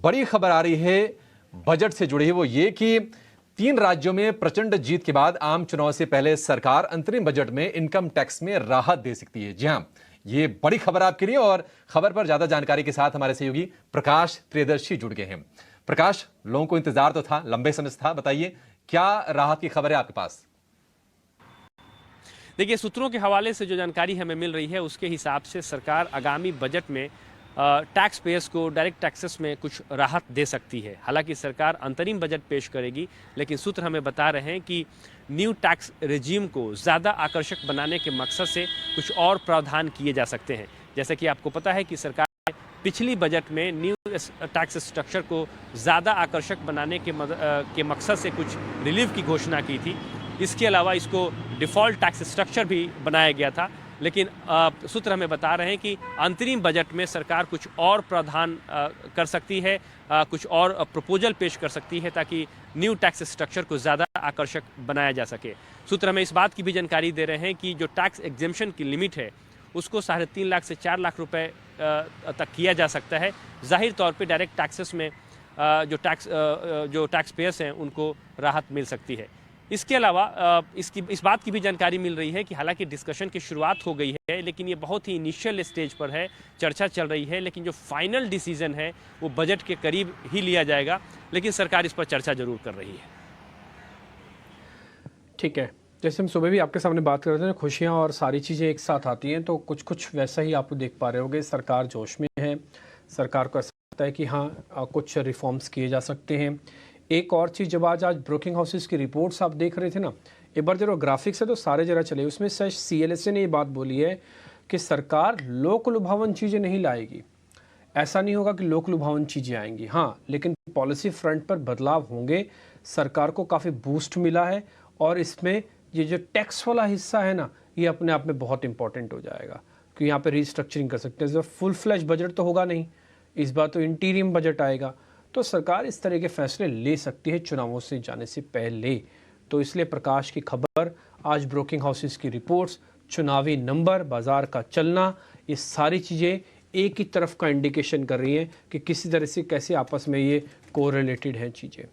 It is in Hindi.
बड़ी खबर आ रही है बजट से जुड़ी है, वो ये कि 3 राज्यों में प्रचंड जीत के बाद आम चुनाव से पहले सरकार अंतरिम बजट में इनकम टैक्स में राहत दे सकती है। जी हां, ये बड़ी खबर आपके लिए और खबर पर ज्यादा जानकारी के साथ हमारे सहयोगी प्रकाश प्रियदर्शी जुड़ गए हैं। प्रकाश, लोगों को इंतजार तो था, लंबे समय से था, बताइए क्या राहत की खबर है आपके पास? देखिए, सूत्रों के हवाले से जो जानकारी हमें मिल रही है उसके हिसाब से सरकार आगामी बजट में टैक्स पेयर्स को डायरेक्ट टैक्सेस में कुछ राहत दे सकती है। हालांकि सरकार अंतरिम बजट पेश करेगी, लेकिन सूत्र हमें बता रहे हैं कि न्यू टैक्स रेजिम को ज़्यादा आकर्षक बनाने के मकसद से कुछ और प्रावधान किए जा सकते हैं। जैसे कि आपको पता है कि सरकार ने पिछली बजट में न्यू टैक्स स्ट्रक्चर को ज़्यादा आकर्षक बनाने के मकसद से कुछ रिलीफ की घोषणा की थी। इसके अलावा इसको डिफ़ॉल्ट टैक्स स्ट्रक्चर भी बनाया गया था, लेकिन सूत्र हमें बता रहे हैं कि अंतरिम बजट में सरकार कुछ और प्रावधान कर सकती है, कुछ और प्रपोजल पेश कर सकती है ताकि न्यू टैक्स स्ट्रक्चर को ज़्यादा आकर्षक बनाया जा सके। सूत्र हमें इस बात की भी जानकारी दे रहे हैं कि जो टैक्स एग्जेम्पशन की लिमिट है उसको 3.5 लाख से 4 लाख रुपए तक किया जा सकता है। जाहिर तौर पे डायरेक्ट टैक्सेस में जो टैक्स पेयर्स हैं उनको राहत मिल सकती है। इसके अलावा इस बात की भी जानकारी मिल रही है कि हालांकि डिस्कशन की शुरुआत हो गई है, लेकिन ये बहुत ही इनिशियल स्टेज पर है, चर्चा चल रही है, लेकिन जो फाइनल डिसीजन है वो बजट के करीब ही लिया जाएगा, लेकिन सरकार इस पर चर्चा जरूर कर रही है। ठीक है, जैसे हम सुबह भी आपके सामने बात कर रहे थे ना, खुशियाँ और सारी चीज़ें एक साथ आती हैं, तो कुछ कुछ वैसा ही आप देख पा रहे होंगे। सरकार जोश में है, सरकार को ऐसा लगता है कि हाँ कुछ रिफॉर्म्स किए जा सकते हैं। एक और चीज़, जब आज ब्रोकिंग हाउसेस की रिपोर्ट्स आप देख रहे थे ना, एक बार जरा ग्राफिक्स है तो सारे जरा चले, उसमें सच CLSA ने ये बात बोली है कि सरकार लोक लुभावन चीज़ें नहीं लाएगी। ऐसा नहीं होगा कि लोक लुभावन चीज़ें आएंगी, हाँ, लेकिन पॉलिसी फ्रंट पर बदलाव होंगे। सरकार को काफ़ी बूस्ट मिला है और इसमें ये जो टैक्स वाला हिस्सा है ना, ये अपने आप में बहुत इंपॉर्टेंट हो जाएगा, क्योंकि यहाँ पे रीस्ट्रक्चरिंग कर सकते हैं। फुल फ्लैश बजट तो होगा नहीं, इस बार तो इंटीरियम बजट आएगा, तो सरकार इस तरह के फैसले ले सकती है चुनावों से जाने से पहले। तो इसलिए प्रकाश की खबर, आज ब्रोकिंग हाउसेस की रिपोर्ट्स, चुनावी नंबर, बाजार का चलना, ये सारी चीज़ें एक ही तरफ का इंडिकेशन कर रही हैं कि किसी तरह से कैसे आपस में ये कोरिलेटेड हैं चीज़ें।